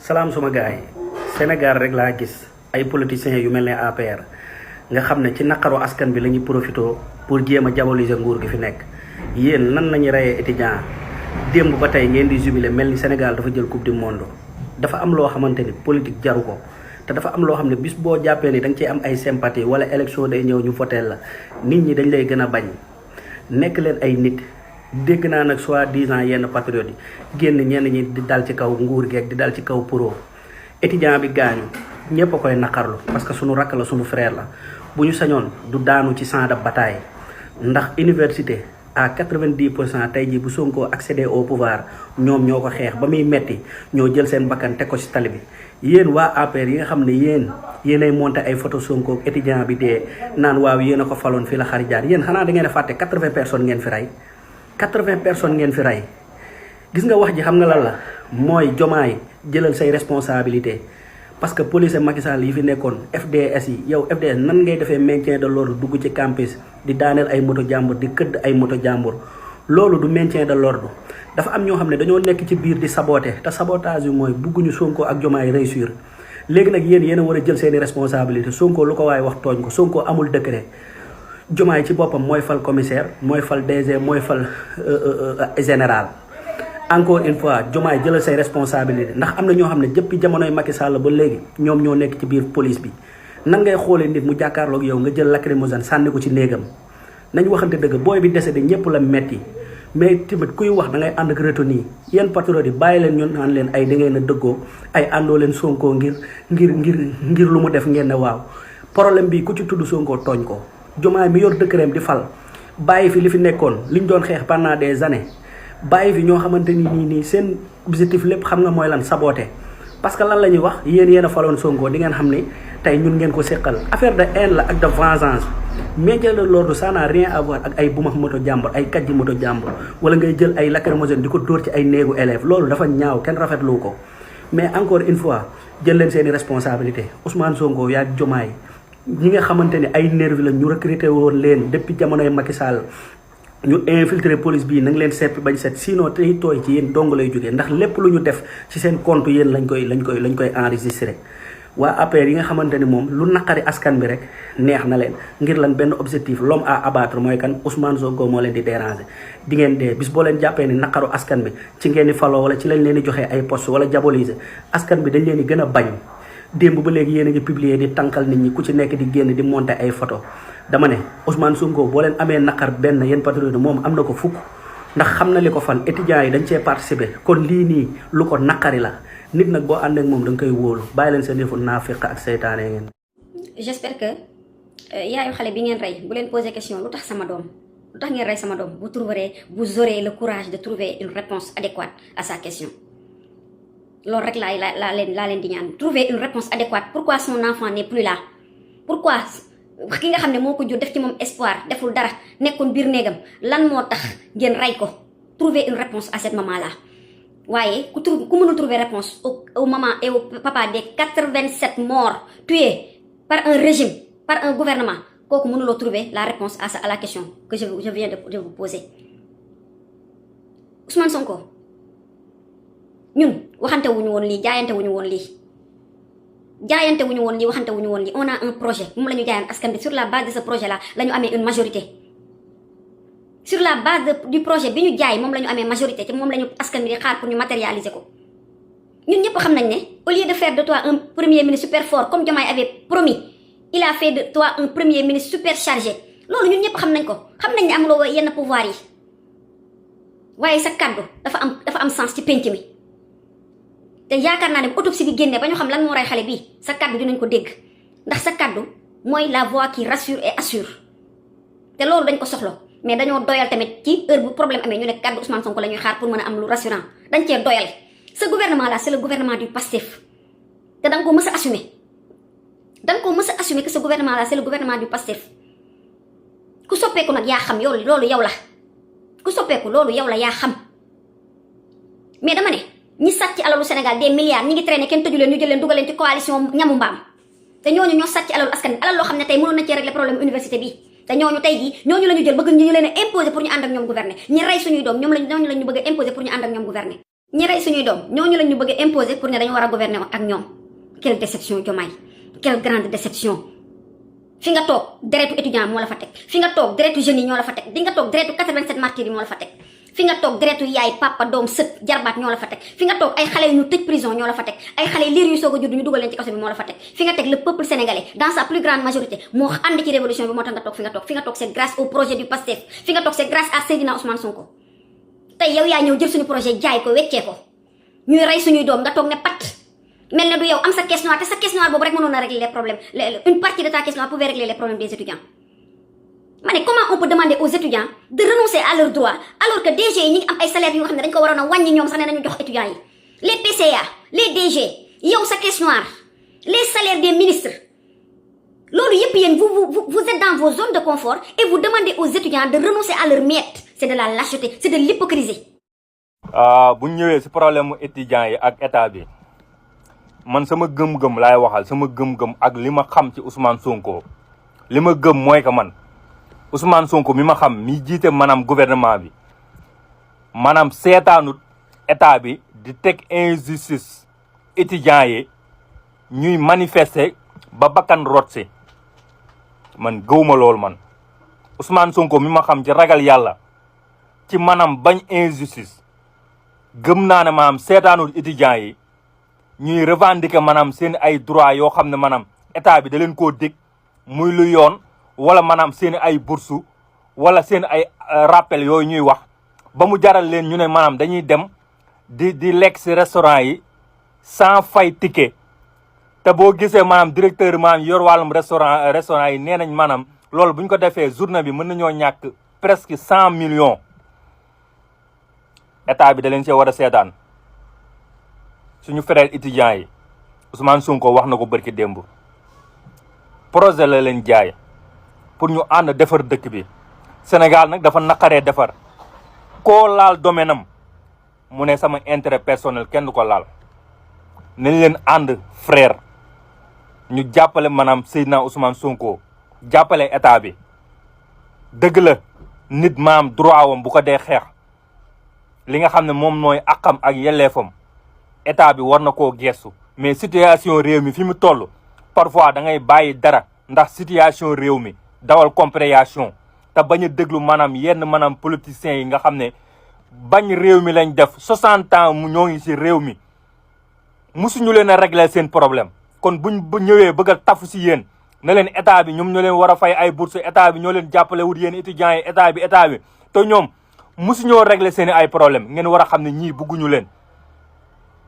salaam suma gars yi Sénégal rek laa gis ay politiciens yu mel ne APR nga xam ne ci naqaru askan bi la ñuy profité pour jéem a diaboliser nguur gi fi nekk. yéen nan nañu reyee étudiant démb ba tey ngeen di jubilé mel ni Sénégal dafa jël coupe du monde. dafa am loo xamante ni politique jaru ko te dafa am loo xam ne bis boo jàppee ni da nga ciy am ay sympathie wala élection day ñëw ñu voteel la nit ñi dañ lay gën a bañ. nekk leen ay nit dégg naa nag soi-disant yenn patriotes yi génn ñenn ñi di dal ci kaw nguur geeg di dal ci kaw pro étudiant bi gaañu ñëpp a koy naqarlu parce que sunu rakk la sunu frère la bu ñu sañoon du daanu ci champ de bataille ndax université à 90% tey jii bu Sonko accédé au pouvoir ñoom ñoo ko xeex ba muy metti ñoo jël seen bakkan teg ko ci tali bi. yéen waa APR yi nga xam ne yéenay monté ay photo Sonko étudiant bi dee naan waaw yéen a ko faloon fii la xari jaar yéen xanaa da ngeen a fàtte 80 personnes ngeen fi rey 80 personnes ngeen fi rey. gis nga wax ji xam nga lan la mooy jomaay jëlal say responsabilité parce que police Macky Sall yi fi nekkoon FDS yi yow FDS nan ngay defee maintien de l'ordre dugg ci campus di daaneel ay moto jàmbur di këdd ay moto jàmbur loolu du maintien de l'ordre. dafa am ñoo xam ne dañoo nekk ci biir di saboter te sabotage bi mooy bugguñu Sonko ak jomaay réussir léegi nag yéen a war a jël seeni responsabilité Sonko lu ko waaye wax tooñ ko Sonko amul décret jomaay ci boppam mooy fal commissaire mooy fal DG mooy fal général. encore une fois jomaay jëlal say responsabilité ndax am na ñoo xam ne jëppi jamonoy Macky Sall ba léegi ñoom ñoo nekk ci biir police bi nan ngay xoolee nit mu jàkkaarloog yow nga jël lacrymogène sànni ko ci néegam nañ waxante dëgg booy bi décédé ñëpp la metti mais tamit kuy wax da ngay ànd ak retenue yéen patriotes yi bàyyi leen ñun naan leen ay da ngeen a dëggoo ay àndoo leen Sonko ngir lu mu def ngeen ne waaw problème bi ku ci tudd Sonko tooñ ko jomaay mi yor dëkkëreem di fal bàyyi fi li fi nekkoon li ñu doon xeex pendant des années bàyyi fi ñoo xamante ni nii seen objectif lépp xam nga mooy lan saboter parce que lan la ñuy wax yéen a faloon Sonko di ngeen xam ni tey ñun ngeen ko séqal affaire de haine la ak de vengeance. maintien de l'ordre ça n'a rien à voir ak ay bumax moto jàmbur ay kàjji moto jàmbur wala ngay jël ay lacrymogène di ko dóor ci ay néegu élèves loolu dafa ñaaw kenn rafetlu ko mais encore une fois jël leen seeni responsabilité Ousmane Sonko yaa jomaay ñi nga xamante ni ay nervi la ñu recruté woon leen depuis jamonoy Macky Sall ñu infiltré police bii na nga leen seppi bañ set sinon tey tooy ci yéen dong lay jógee ndax lépp lu ñu def ci seen compte yéen lañ koy enregistré. waa APR yi nga xamante ni moom lu naqari askan bi rek neex na leen ngir lan benn objectif l'homme à abattre mooy kan Ousmane Sonko moo leen di déranger di ngeen dee bis boo leen jàppee ni naqaru askan bi ci ngeen di faloo wala ci lañ leen di joxee ay poste wala diaboliser askan bi dañ leen di gën a bañ. démb ba léegi yéen a ngi publier di tànkal nit ñi ku ci nekk di génn di monter ay photo dama ne Ousmane Sonko boo leen amee naqar benn yéen patriote moom am na ko fukk ndax xam na li ko fal étudiants yi dañ cee participer kon lii nii lu ko naqari la. nit nag boo ànd ak moom da nga koy wóolu bàyyi leen seen yëfu naafiq ak seytaane ngeen. j'espère que yaayu xale bi ngeen rey bu leen poser question lu tax sama doom lu tax ngeen rey sama doom vous aurez le courage de trouver une réponse adéquate à sa question. loolu rek laa leen di ñaan trouver une réponse adéquate pourquoi son enfant n'est plus là pourquoi ki nga xam ne moo ko jur def ci moom espoir deful dara nekkoon biir néegam lan moo tax ngeen rey ko trouver une réponse à cette maman là. waaye ku mënul trouver réponse au maman et au papa des 87 morts tués par un régime par un gouvernement kooku mënuloo trouver la réponse à la question que je viens de vous poser. Ousmane Sonko ñun waxante wuñu woon lii jaayante wuñu woon lii waxante wuñu woon lii on a un projet moom la ñu jaayoon askan bi sur la base de ce projet là la ñu amee une majorité. sur la base du projet bi ñu jaay moom la ñu amee majorité te moom la ñu askan bi di xaar pour ñu matérialiser ko ñun ñëpp xam nañ ne au lieu de faire de toi un premier ministre super fort comme Diomaye avait promis il a fait de toi un premier ministre super chargé loolu ñun ñëpp xam nañ ko xam nañ ne amuloo yenn pouvoir yi waaye sa kaddu dafa am sens ci penc mi te yaakaar naa ne autopsie bi génnee ba ñu xam lan moo rey xale bii sa kaddu dinañ ko dégg ndax sa kaddu mooy la voix qui rassure et assure te loolu dañ ko soxla. mais dañoo doyal tamit ci heure bu problème amee ñu ne kaddu Ousmane Sonko la ñuy xaar pour mën a am lu rassurant dañ cee doyal ce gouvernement là c'est le gouvernement du Pastef te da nga ko mës a assumer que ce gouvernement là c'est le gouvernement du Pastef ku soppeeku nag yaa xam loolu yow la ku soppeeku loolu yow la yaa xam mais dama ne ñi sàcc alalu Sénégal des milliards ñi ngi traîner kenn tëju leen ñu jël leen dugal leen ci coalition ñamu mbaam te ñooñu ñoo sàcc alalu askan bi alal loo xam ne tey mënoon na cee régler problème université bi te ñooñu tey jii ñooñu la ñu jël bëgg ñu leen a imposer pour ñu ànd ak ñoom gouverner ñi rey suñuy doom ñooñu la ñu bëgg a imposer pour ñu ànd ak ñoom gouverner ñi rey suñuy doom ñooñu lañ ñu bëgg a imposer pour ne dañu war a gouverner ak ñoom. Quelle déception Diomaye, quelle grande déception. fi nga toog deretu étudiant moo la fa teg fi nga toog deretu jeunes yi ñoo la fa teg di nga toog deretu 87 martyrs yi moo la fa teg fi nga toog deretu yaay papa doom sët jarbaat ñoo la fa teg fi nga toog ay xale yu ñu tëj prison ñoo la fa teg ay xale liir yu soog a judd ñu dugal leen ci kaso bi moo la fa teg fi nga teg le peuple sénégalais dans sa plus grande majorité moo ànd ci révolution bi moo tax nga toog fi nga toog c'est grâce au projet du PASTEF fi nga toog c'est grâce à Seydina Ousmane Sonko tey yow yaa ñëw jël suñu projet jaay ko weccee ko ñuy rey suñuy doom nga toog ne pat mel na du yow am sa caisse noire te sa caisse noire boobu rek mënoon a régler les problèmes une partie de ta caisse noire pouvait régler les problèmes des étudiants. ma ne comment on peut demander aux étudiants de renoncer à leurs droits alors que DG yi ñi ngi am ay salaires yu nga xam ne dañ ko waroon a wàññi ñoom sax ne nañu jox étudiants yi les PCA les DG yow sa caisse noire les salaires des ministres loolu yëpp yéen vous êtes dans vos zones de confort et vous demandez aux étudiants de renoncer à leurs miettes. C'est de la lâcheté c'est de l'hypocrisie. bu ñu ñëwee ci problème mu étudiants yi ak état bi man sama gëm-gëm laay waxal sama gëm-gëm ak li ma xam ci Ousmane Sonko li ma gëm mooy que man Ousmane Sonko mi ma xam mi jiite maanaam gouvernement bi maanaam seetaanut état bi di teg injustice étudiants yi ñuy manifester ba bakkan rot si man gëwuma loolu man Ousmane Sonko mi ma xam ci ragal yàlla ci maanaam bañ injustice gëm naa ne maanaam seetaanut étudiants yi ñuy revendiquer maanaam seen ay droit yoo xam ne maanaam état bi da leen koo dig muy lu yoon wala maanaam seen ay bourse wala seen ay rappel yooyu ñuy wax ba mu jaral leen ñu ne maanaam dañuy dem di lekk ci restaurant yi sans fay ticket te boo gisee maanaam directeur maanaam yor wàllum restaurant yi nee nañ maanaam loolu bu ñu ko defee journée bi mën nañoo ñàkk presque 100 millions état bi da leen see war a seetaan suñu frère étudiants yi Ousmane Sonko wax na ko barki démb projet la leen jaay pour ñu ànd defar dëkk bi Sénégal nag dafa naqaree defar koo laal domaine am mu ne sama intérêt personnel kenn du ko laal nañ leen ànd frère ñu jàppale maanaam Seydina Ousmane Sonko jàppale état bi dëgg la nit maam droit wam bu ko dee xeex li nga xam ne moom mooy àqam ak yelleefam état bi war na koo gestu mais situation réew mi fi mu toll parfois da ngay bàyyi dara ndax situation réew mi dawal compréhension te bañ a déglu maanaam yenn maanaam politiciens yi nga xam ne bañ réew mi lañ def 60 ans mu ñoo ngi ci réew mi musuñu leen a régler seen problème kon buñ bu ñëwee bëgg a tafu ci yéen na leen état bi ñoom ñoo leen war a fay ay bourse état bi ñoo leen jàppale wut yéen étudiants yi état bi te ñoom musuñoo régler seen ay problème ngeen war a xam ne ñii bugguñu leen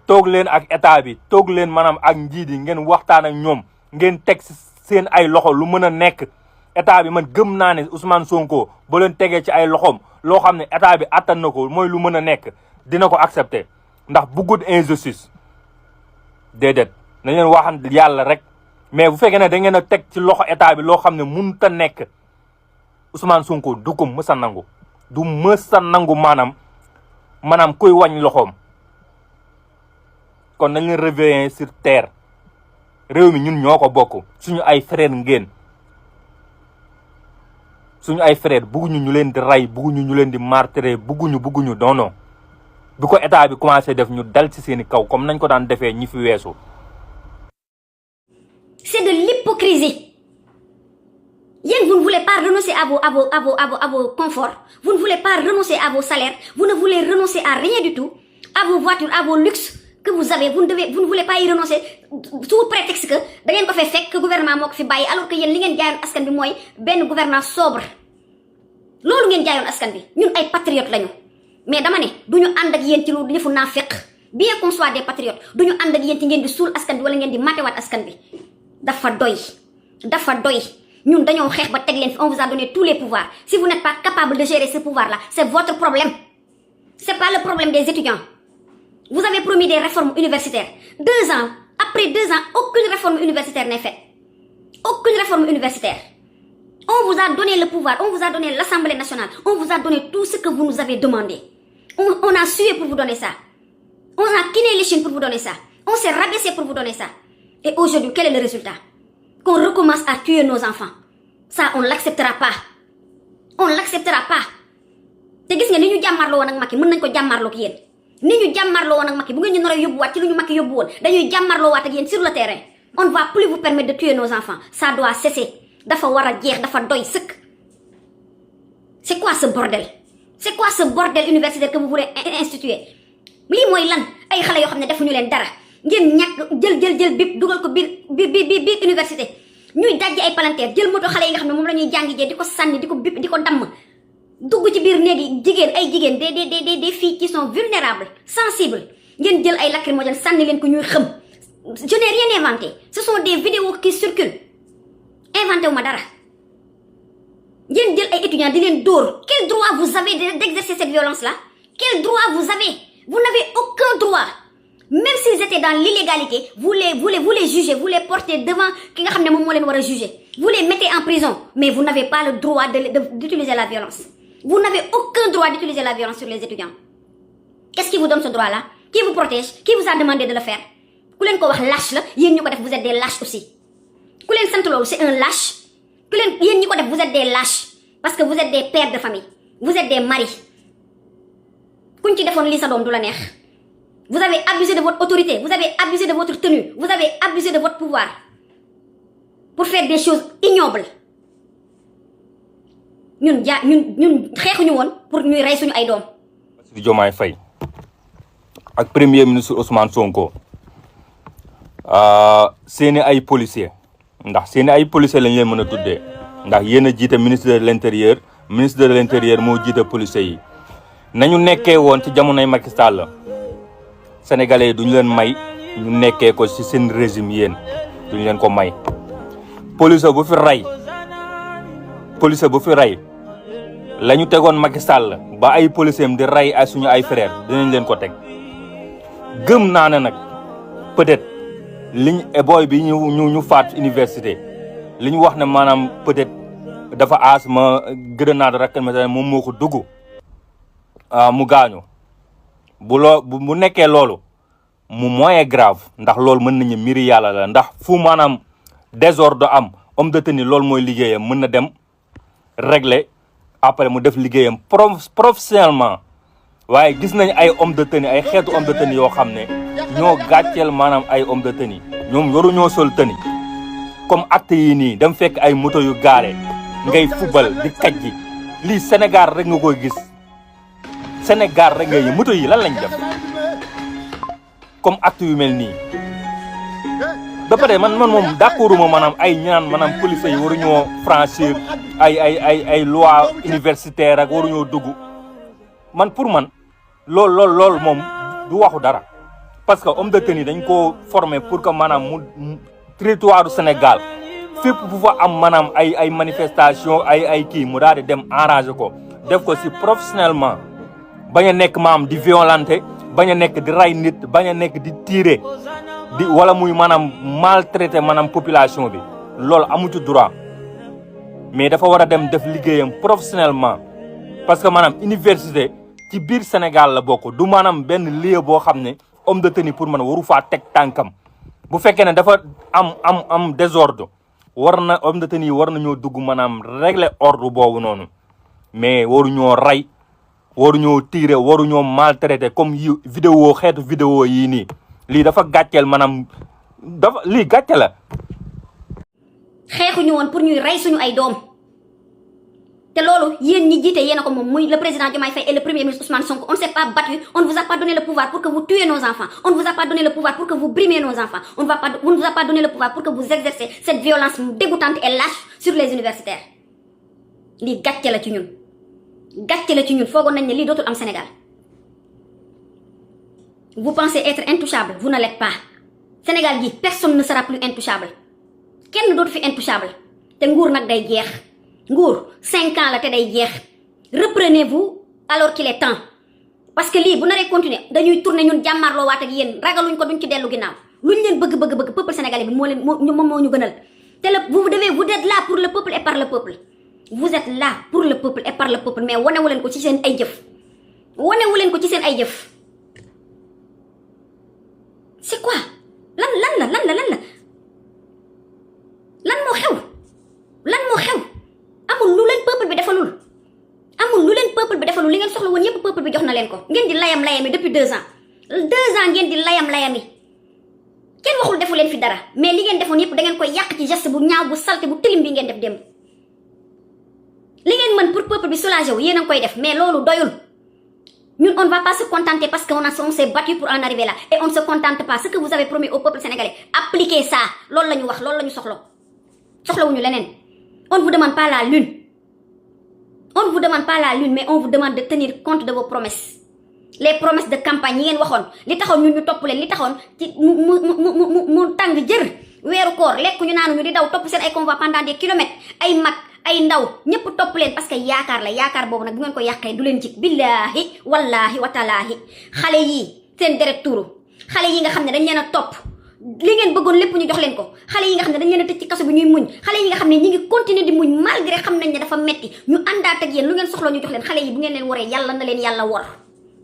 toog leen ak état bi toog leen maanaam ak njiit yi ngeen waxtaan ak ñoom ngeen teg seen ay loxo lu mën a nekk état bi man gëm naa ne Ousmane Sonko ba leen tegee ci ay loxoom loo xam ne état bi attan na ko mooy lu mën a nekk dina ko accepter ndax buggut injustice déedéet nañ leen waxan yàlla rek mais bu fekkee ne da ngeen a teg ci loxo état bi loo xam ne mënut a nekk Ousmane Sonko du ko mës a nangu du mës a nangu maanaam kuy wàññi loxoom kon nañ leen réveiller sur terre réew mi ñun ñoo ko bokk suñu ay frère ngeen suñu ay frère bugguñu ñu leen di rey bugguñu ñu leen di martyrer bugguñu non non bi ko état bi commencé def ñu dal ci seeni kaw comme nañ ko daan defee ñi fi weesu. C'est de l'hypocrisie. Vous ne voulez pas renoncer à vos conforts. Vous ne voulez pas renoncer à vos salaires. Vous ne voulez renoncer à rien du tout. À vos voitures, à vos luxes que vous avez. Vous ne voulez pas y renoncer sous prétexte que da ngeen ko fay fekk que gouvernement moo ko fi bàyyi alors que yéen li ngeen jaayoon askan bi mooy benn gouvernement sobre. loolu ngeen jaayoon askan bi ñun ay patriotes lañu. mais dama ne duñu ànd ak yéen ci lu defu naa fekk bien qu'on soit des patriotes duñu ànd ak yéen ci ngeen di suul askan bi wala ngeen di matewaat askan bi. dafa doy ñun dañoo xeex ba teg leen fi on vous a donné tous les pouvoirs si vous n'êtes pas capable de gérer ce pouvoir là c'est votre problème c'est pas le problème des étudiants. Vous avez promis des réformes universitaires 2 ans après 2 ans aucune réforme universitaire n'est faite aucune réforme universitaire. On vous a donné le pouvoir on vous a donné l'Assemblée nationale on vous a donné tout ce que vous nous avez demandé on a sué pour vous donner ça on a kiné l'échine pour vous donner ça on s'est rabaissé pour vous donner ça. Et aujourd'hui, quel est le résultat? Qu'on recommence à tuer nos enfants. Ça, on l'acceptera pas. On l'acceptera pas. Te gis nga ni ñu jàmmarloo woon ak Macky mën nañ ko jàmmarloo ak yéen ni ñu jàmmarloo woon ak Macky bu ngeen ñu nar a yóbbuwaat ci lu ñu Macky yóbbu woon dañuy jàmmarloo waat ak yéen sur le terrain. On ne va plus vous permettre de tuer nos enfants. Ça doit cesser. Dafa war a jeex dafa doy sëkk. C'est quoi ce bordel? C'est quoi ce bordel universitaire que vous voulez instituer? lii mooy lan ay xale yoo xam ne defuñu leen dara ngeen ñàkk jël bip dugal ko biir université ñuy dajji ay palanteer jël moto xale yi nga xam ne moom la ñuy jàngi jee di ko sànni di ko bip di ko damm dugg ci biir néegi jigéen des filles qui sont vulnérables sensibles ngeen jël ay lacrymogènes sànni leen ko ñuy xëm. Je n'ai rien inventé. Ce sont des vidéos qui circulent. Inventé wu ma dara. ngeen jël ay étudiants di leen dóor. Quel droit vous avez d'exercer cette violence-là? Quel droit vous avez? Vous n'avez aucun droit. Même s'ils étaient dans l'illégalité, vous les jugez, vous les portez devant ki nga xam ne moom moo leen war a juger. Vous les mettez en prison, mais vous n'avez pas le droit d'utiliser la violence. Vous n'avez aucun droit d'utiliser la violence sur les étudiants. Qu'est-ce qui vous donne ce droit-là? Qui vous protège? Qui vous a demandé de le faire? ku leen ko wax lâche la yéen ñu ko def vous êtes des lâches aussi ku leen sant loolu c'est un lâche ku leen yéen ñi ko def vous êtes des lâches parce que vous êtes des pères de famille vous êtes des maris kuñ ci defoon lii sa doom du la neex vous avez abusé de votre autorité vous avez abusé de votre tenue vous avez abusé de votre pouvoir pour faire des choses ignobles ñun xeexuñu woon pour ñuy rey suñu ay doom. Bassirou Diomaye Faye ak premier ministre Ousmane Sonko. seeni ay policier ndax seeni ay policier lañ leen mën a tuddee ndax yéen a jiite ministre de l'intérieur moo jiite policier yi nañu nekkee woon ci jamonoy Macky Sall sénégalais yi duñu leen may ñu nekkee ko ci seen régime yéen duñu leen ko may policier bu fi rey la ñu tegoon Macky Sall ba ay policier am di rey ay suñu ay frère dinañ leen ko teg gëm naa ne nag peut-être liñ booy bi ñu faat université li ñu wax ne maanaam peut-être dafa asma grenade lacrymogène moom moo ko dugg mu gaañu bu nekkee loolu mu moyen grave ndax loolu mën nañu mbiri yàlla la ndax fu maanaam désordre am homme de tenue loolu mooy liggéeyam mën na dem régler après mu def liggéeyam professionnellement waaye gis nañ ay homme de tenue ay xeetu homme de tenue yoo xam ne ñoo gàcceel maanaam ay homme de tenue ñoom yoru ñoo sol tenue comme acte yi nii dem fekk ay moto yu gaare ngay fubal di kajji lii Sénégal rek nga koy gis Sénégal rek ngay moto yi lan lañ def comme acte yu mel nii ba pare man moom d'accorduma maanaam ay ñaan maanaam police yi waruñoo franchir ay loi universitaire ak waruñoo dugg man pour man loolu moom du waxu dara parce que homme de tenue dañ ko former pour que maanaam mu territoire du Sénégal fépp bu fa am maanaam ay manifestation ay kii mu daal di dem arranger ko def ko si professionnellement bañ a nekk maanaam di violenter bañ a nekk di rey nit bañ a nekk di tirer di wala muy maanaam maltraiter maanaam population bi loolu amu ci droit mais dafa war a dem def liggéeyam professionnellement parce que maanaam université ci biir Sénégal la bokk du maanaam benn lieu boo xam ne homme de tenue pour man waru faa teg tànkam bu fekkee ne dafa am désordre war na homme de tenue yi war nañoo dugg maanaam régler ordre boobu noonu mais waruñoo rey waruñoo tirer waruñoo maltraiter comme yi xeetu vidéo yii nii lii dafa gàcceel maanaam lii gàcce la. xeexuñu woon pour ñuy rey suñu ay doom te loolu yéen ñi jiite yéen a ko moom muy le président Diomaye Faye et le premier ministre Ousmane Sonko on ne s'est pas battu on ne vous a pas donné le pouvoir pour que vous tuiez nos enfants on ne vous a pas donné le pouvoir pour que vous brimez nos enfants on ne vous a pas donné le pouvoir pour que vous exercez cette violence dégoûtante et lâche sur les universitaires lii gàcce la ci ñun foogoon nañ ne lii dootul am Sénégal vous pensez être intouchable vous ne l'êtes pas Sénégal gi personne ne sera plus intouchable kenn dootu fi intouchable te nguur nag day jeex nguur 5 ans la te day jeex reprenez-vous alors qu'il est temps parce que lii bu naree continuer dañuy tourner ñun jàmmarloo waat ak yéen ragaluñ ko duñ ci dellu ginnaaw luñ leen bëgg peuple sénégalais bi moom moo ñu gënal te vous êtes là pour le peuple et par le peuple vous êtes là pour le peuple et par le peuple mais wanewu leen ko ci seen ay jëf c'est quoi lan la lan moo xew amul lu leen peuple bi defalul li ngeen soxla woon yépp peuple bi bi jox na leen ko ngeen di layam-layami depuis 2 ans 2 ans ngeen di layam-layami kenn waxul defu leen fi dara mais li ngeen defoon yëpp da ngeen koy yàq ci geste bu ñaaw bu salte bu tilim bi ngeen def démb li ngeen mën pour peuple bi soulager wu yéen a ngi koy def mais loolu doyul ñun on ne va pas se contenter parce que on s'est battu pour en arriver là et on ne se contente pas ce que vous avez promis au peuple sénégalais appliquez ça loolu la ñu wax loolu la ñu soxlawuñu leneen on vous demande pas la lune mais on vous demande de tenir compte de vos promesses les promesses de campagne yi ngeen waxoon li taxoon ñun ñu topp leen li taxoon ci mu tàng jër weeru koor lekk ñu naanu ñu di daw topp seen ay convoi pendant des kilomètres ay mag ay ndaw ñëpp topp leen parce que yaakaar la yaakaar boobu nag bu ngeen ko yàqee du leen jik billaahi wallaahi wataalaahi xale yii seen deret tuuru xale yi nga xam ne dañ leen a topp li ngeen bëggoon lépp ñu jox leen ko xale yi nga xam ne dañ leen a tëj ci kaso bi ñuy muñ xale yi nga xam ne ñi ngi continuer di muñ malgré xam nañ ne dafa metti ñu àndaat ak yéen lu ngeen soxla ñu jox leen xale yi bu ngeen leen waree yàlla na leen yàlla wor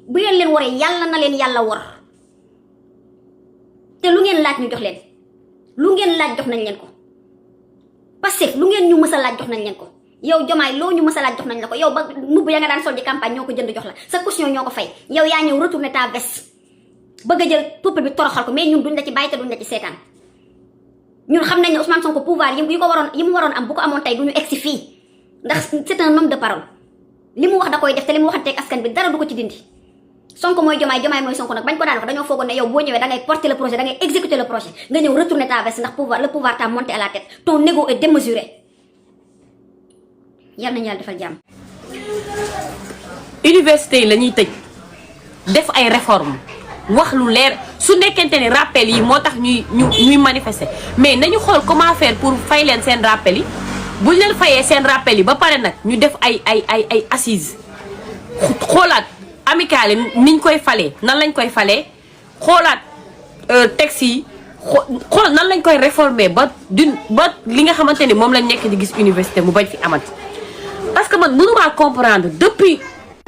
bu ngeen leen waree yàlla na leen yàlla wor te lu ngeen laaj ñu jox leen lu ngeen laaj jox nañ leen ko Pastef lu ngeen ñu mës a laaj jox nañ leen ko yow Diomaye loo ñu mës a laaj jox nañ la ko yow ba mbubb ya nga daan sol di campagne ñoo ko jënd jox la sa caution ñoo ko fay yow yaa ñëw retourner ta veste bëgg a jël peuple bi toroxal ko mais ñun duñ la ci bàyyi te duñ la ci seetaan ñun xam nañ ne Ousmane Sonko pouvoir yi mu waroon am bu ko amoon tey du ñu egsi fii ndax c'est un homme de parole li mu wax da koy def te li mu waxanteeg askan bi dara du ko ci dindi Sonko mooy Diomaye Diomaye mooy Sonko nag bañ ko daan wax dañoo foogoon ne yow boo ñëwee da ngay porter le projet da ngay exécuter le projet nga ñëw retourner ta veste ndax le pouvoir t'a monté à la tête ton ego est démesuré yal nañu yàlla defal jàmm. université yi la ñuy tëj def ay réformes wax lu leer su nekkente ni rappel yi moo tax ñuy manifester mais nañu xool comment faire pour fay leen seen rappel yi buñ leen fayee seen rappel yi ba pare nag ñu def ay assises xoolaat. amicale niñ koy falee nan lañ koy falee xoolaat texte yi xool nan lañ koy réformer ba li nga xamante ni moom lañ nekk di gis université mu bañ fi amati parce que man mënumaa comprendre depuis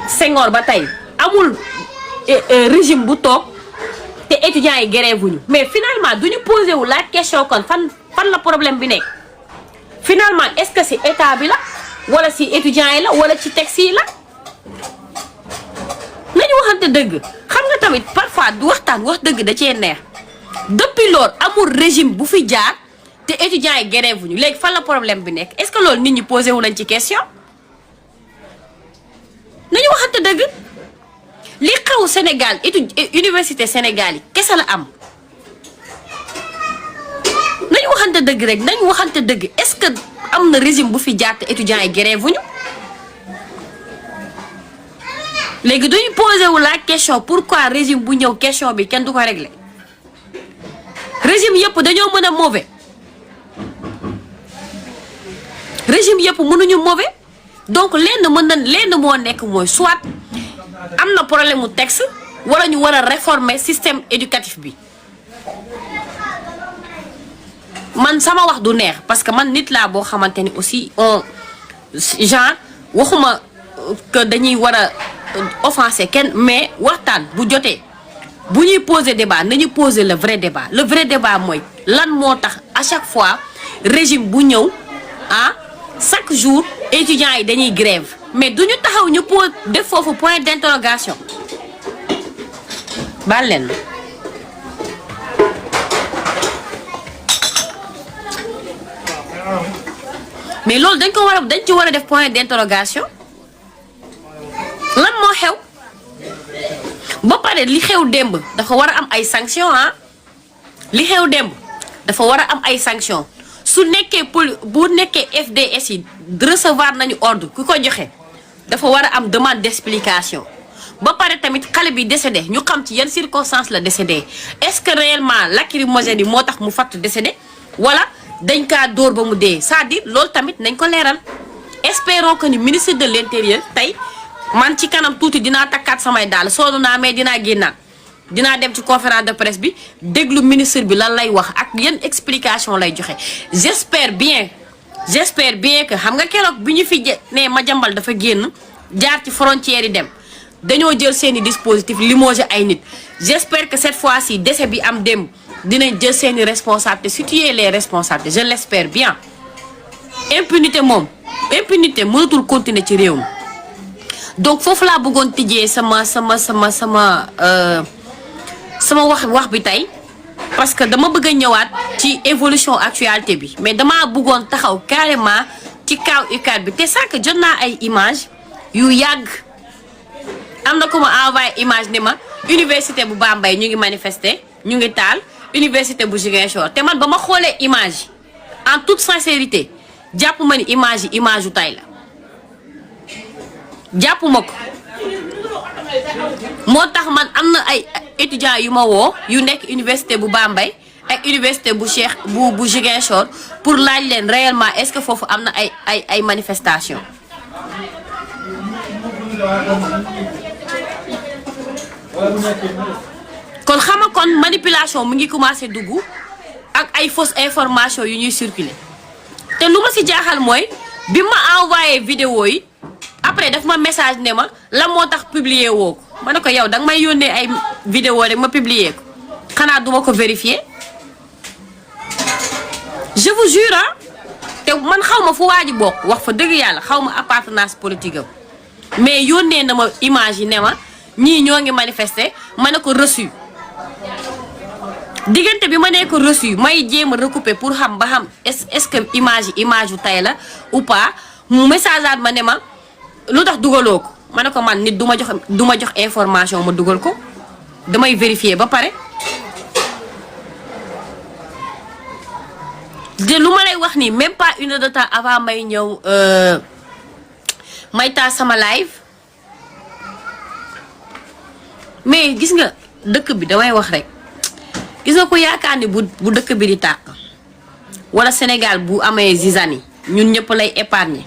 Senghor ba tey amul régime bu toog te étudiants yi grève wuñu mais finalement duñu posé wu la question kon fan la problème bi nekk finalement est-ce que si état bi la wala si étudiants yi la wala ci texte yi la nañu waxante dëgg xam nga tamit parfois du waxtaan wax dëgg da cee neex depuis loolu amul régime bu fi jaar te étudiants yi grève wuñu léegi fan la problème bi nekk est-ce que loolu nit ñi posé wu nañ ci question nañu waxante dëgg li xew Sénégal université Sénégal yi kese la am nañu waxante dëgg rek nañu waxante dëgg est-ce que am na régime bu fi jaar te étudiants yi grève wuñu léegi duñu posé wu la question pourquoi régime bu ñëw question bi kenn du ko régler régime yëpp dañoo mën a mauvais régime yëpp mënuñu mauvais donc lenn moo nekk mooy soit am na problème mu texte wala ñu war a réformer système éducatif bi man sama wax du neex parce que man nit laa boo xamante ni aussi genre waxuma que dañuy war a offensé kenn mais waxtaan bu jotee bu ñuy poser débat nañu poser le vrai débat mooy lan moo tax à chaque fois régime bu ñëw chaque jour étudiants yi dañuy grève mais duñu taxaw ñu pose def foofu point d'interrogation baal leen mais loolu dañ ci war a def point d'interrogation lan moo xew ba pare li xew démb dafa war a am ay sanctions li xew démb dafa war a am ay sanctions su nekkee bu nekkee FDS yi recevoir nañu ordre ku ko joxe dafa war a am demande d'explication ba pare tamit xale bi décédé ñu xam ci yan circonstances la décédé est-ce que réellement lacrymogène yi moo tax mu fatt décédé wala dañ kaa dóor ba mu dee c'est-à-dire loolu tamit nañ ko leeral espérons que ni ministre de l'intérieur tey man ci kanam tuuti dinaa takkaat samay daal soonu naa mais dinaa génnaat dinaa dem ci conférence de presse bi déglu ministre bi lan lay wax ak yan explication lay joxe j'espère bien que xam nga keroog bi ñu fi ne Madiambal dafa génn jaar ci frontière yi dem dañoo jël seeni dispositif limogé ay nit j'espère que cette fois-ci décès bi am démb dinañ jël seeni responsabilités situer les responsabilités je l'espère bien impunité mënatul continuer ci réew mi donc foofu laa bëggoon tijjee sama wax bi tey parce que dama bëgg a ñëwaat ci évolution actualité bi mais damaa bëggoon taxaw carrément ci kaw UCAD bi te sànq jot naa ay image yu yàgg am na ko ma envoyé image ni ma université bu Bambey ñu ngi manifester ñu ngi taal université bu Ziguinchor te man ba ma xoolee image en toute sincérité jàpp ma ni image yu tay la jàpp ma ko moo tax man am na ay étudiants yu ma woo yu nekk université bu Bambey ak université bu bu Ziguinchor pour laaj leen réellement est-ce que foofu am na ay manifestation kon xama kon manipulation mu ngi commencé dugg ak ay fausse information yu ñuy circuler te lu ma ci jaaxal mooy bi ma envoyé vidéo yi après daf ma message ne ma la moo tax publier woo ko ma ne ko yow danga may yónnee ay vidéo rek ma publier ko xanaa duma ko vérifier je vous jure te man xaw ma fu waa ji bokk wax fa dëgg yàlla xaw ma appartenance politique am mais yónnee na ma image yi ne ma ñii ñoo ngi manifester ma ne ko reçu diggante bi ma ne ko reçu may jéem a recouper pour xam ba xam est-ce que image yu tay la ou pas mu message ma ne ma lu tax dugaloo ko ma ne ko man nit du ma jox information ma dugal ko damay vérifier ba pare de lu ma lay wax nii même pas une heure de temps avant may ñëw may taal sama live mais gis nga dëkk bi damay wax rek gis nga ko yaakaar ni bu dëkk bi di tàq wala Sénégal bu amee zizani ñun ñëpp lay épargner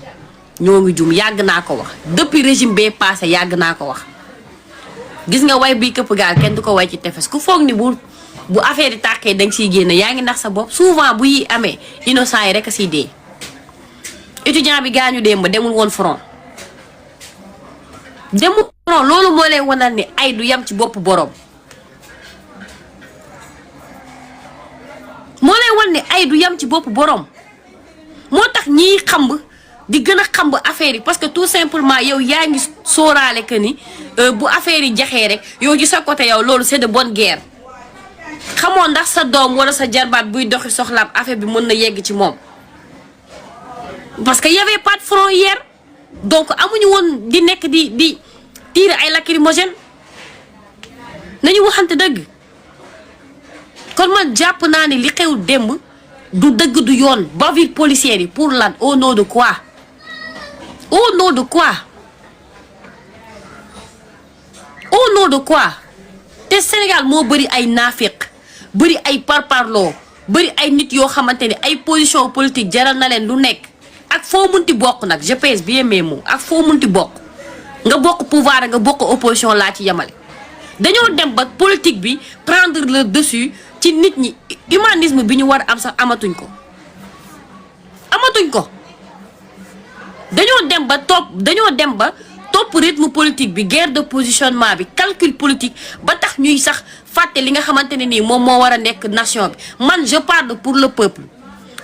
ñoo ngi jum yàgg naa ko wax depuis régime bee passé yàgg naa ko wax gis nga way bi këpp gaal kenn du ko way ci tefes ku foog ni bu affaire yi tàqee danga siy génn yaa ngi nax sa bopp souvent bu yi amee innocent yi rek a siy dee étudiant bi gaañu démb demul woon front loolu moo lay wanal ni ay du yam ci bopp borom moo lay wan ne ay du yam ci bopp borom moo tax ñiy xamb di gën a xamb affaire yi parce que tout simplement yow yaa ngi sóoraale que ni bu affaire yi jaxee rek yow ci sa côté yow loolu c'est de bonne guerre xamoo ndax sa doom wala sa jarbaat buy doxi soxlaam affaire bi mën na yegg ci moom parce que y avait pas de front hier donc amuñu woon di nekk di tirer ay lacrymogène nañu waxante dëgg kon man jàpp naa ne li xew démb du dëgg du yoon bavure policière yi pour lan au nom de quoi au nom de quoi au nom de quoi te Sénégal moo bëri ay naafiq bëri ay parparloo bëri ay nit yoo xamante ne ay position politique jaral na leen lu nekk ak foo munti bokk nag je pèse bien mes mots ak foo munti bokk nga bokk pouvoir nga bokk opposition laa ci yemale dañoo dem ba politique bi prendre le dessus ci nit ñi humanisme bi ñu war a am sax amatuñ ko dañoo dem ba topp rythme politique bi guerre de positionnement bi calcul politique ba tax ñuy sax fàtte li nga xamante ne nii moom moo war a nekk nation bi man je parle pour le peuple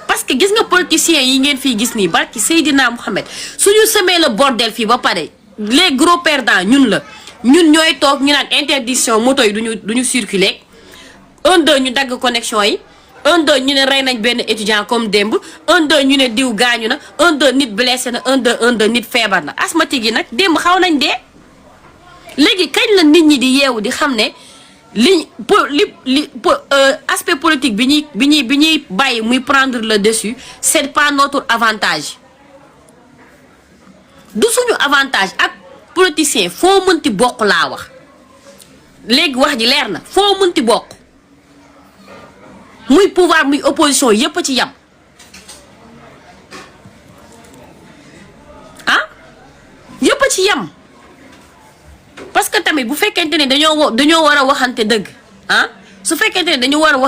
parce que gis nga politiciens yi ngeen fii gis nii barki Seydina Mohamed suñu semé le bordel fii ba pare les gros perdants ñun ñooy toog ñu naan interdiction moto yi duñu circuler 1-2 ñu dagg connexion yi 1-2 ñu ne rey nañ benn étudiant comme démb 1-2 ñu ne diw gaañu na 1-2 nit blessé na 1-2 nit feebar na asthmatique yi nag démb xaw nañ dee léegi kañ la nit ñi di yeewu di xam ne aspect politique bi ñuy bàyyi muy prendre le dessus c'est pas notre avantage du suñu avantage ak politicien foo mënti bokk laa wax léegi wax ji leer na foo mënti bokk muy pouvoir muy opposition yépp a ci yam yépp a ci yam parce que tamit bu fekkente ne dañoo war a waxante dëgg su fekkente ne dañu war a wax